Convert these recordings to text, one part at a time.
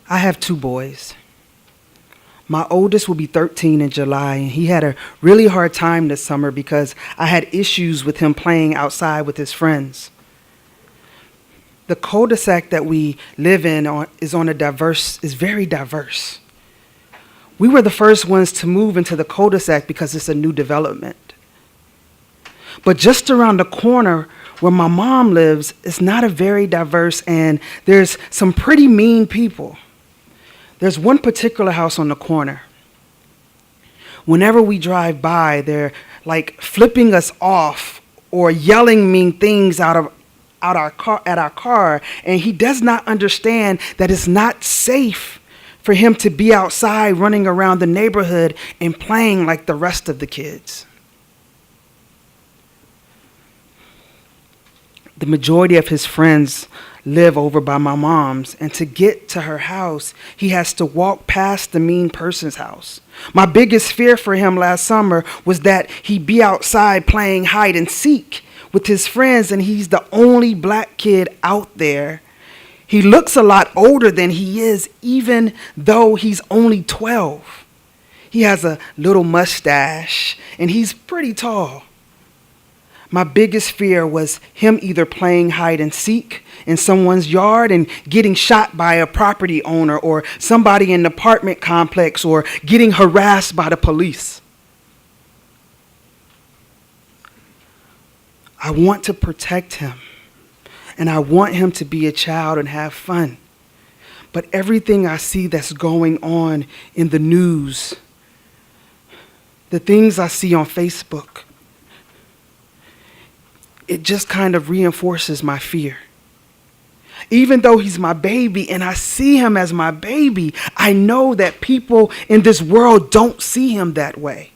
I have two boys. My oldest will be 13 in July, and he had a really hard time this summer because I had issues with him playing outside with his friends. The cul-de-sac that we live in is very diverse. We were the first ones to move into the cul-de-sac because it's a new development. But just around the corner where my mom lives, it's not a very diverse, and there's some pretty mean people. There's one particular house on the corner. Whenever we drive by, they're like flipping us off or yelling mean things at our car, and he does not understand that it's not safe for him to be outside running around the neighborhood and playing like the rest of the kids. The majority of his friends live over by my mom's, and to get to her house, he has to walk past the mean person's house. My biggest fear for him last summer was that he'd be outside playing hide and seek with his friends, and he's the only black kid out there. He looks a lot older than he is, even though he's only 12. He has a little mustache, and he's pretty tall. My biggest fear was him either playing hide and seek in someone's yard and getting shot by a property owner or somebody in the apartment complex, or getting harassed by the police. I want to protect him, and I want him to be a child and have fun. But everything I see that's going on in the news, the things I see on Facebook, it just kind of reinforces my fear. Even though he's my baby and I see him as my baby, I know that people in this world don't see him that way.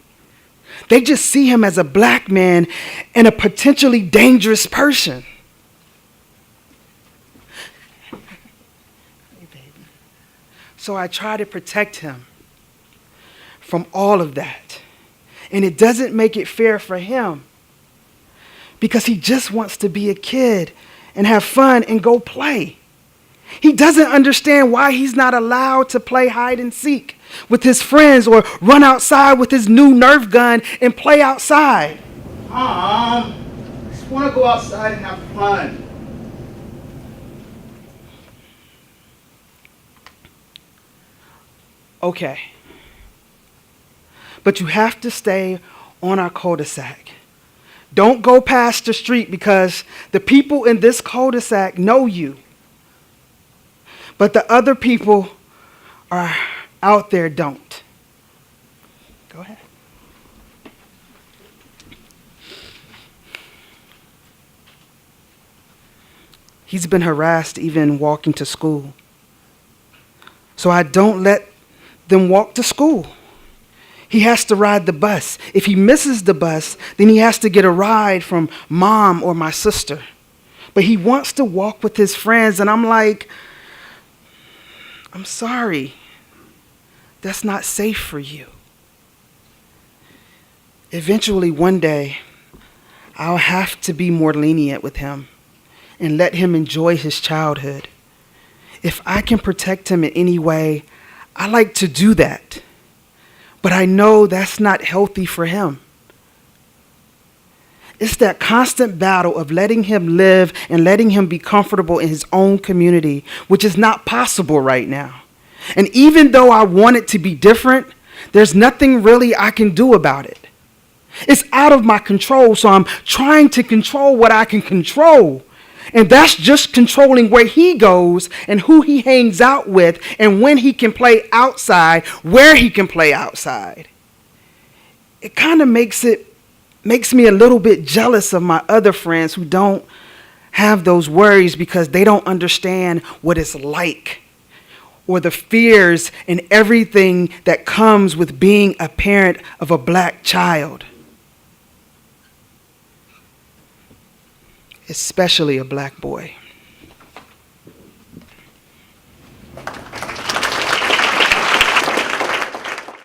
They just see him as a black man and a potentially dangerous person. Hey, baby. So I try to protect him from all of that. And it doesn't make it fair for him, because he just wants to be a kid and have fun and go play. He doesn't understand why he's not allowed to play hide and seek with his friends or run outside with his new Nerf gun and play outside. Mom, I just want to go outside and have fun. Okay. But you have to stay on our cul-de-sac. Don't go past the street, because the people in this cul-de-sac know you. But the other people are out there don't. Go ahead. He's been harassed even walking to school. So I don't let them walk to school. He has to ride the bus. If he misses the bus, then he has to get a ride from mom or my sister. But he wants to walk with his friends, and I'm like, I'm sorry. That's not safe for you. Eventually, one day, I'll have to be more lenient with him and let him enjoy his childhood. If I can protect him in any way, I like to do that. But I know that's not healthy for him. It's that constant battle of letting him live and letting him be comfortable in his own community, which is not possible right now. And even though I want it to be different, there's nothing really I can do about it. It's out of my control, so I'm trying to control what I can control. And that's just controlling where he goes and who he hangs out with and when he can play outside, where he can play outside. It kind of makes me a little bit jealous of my other friends who don't have those worries, because they don't understand what it's like, or the fears and everything that comes with being a parent of a black child. Especially a black boy.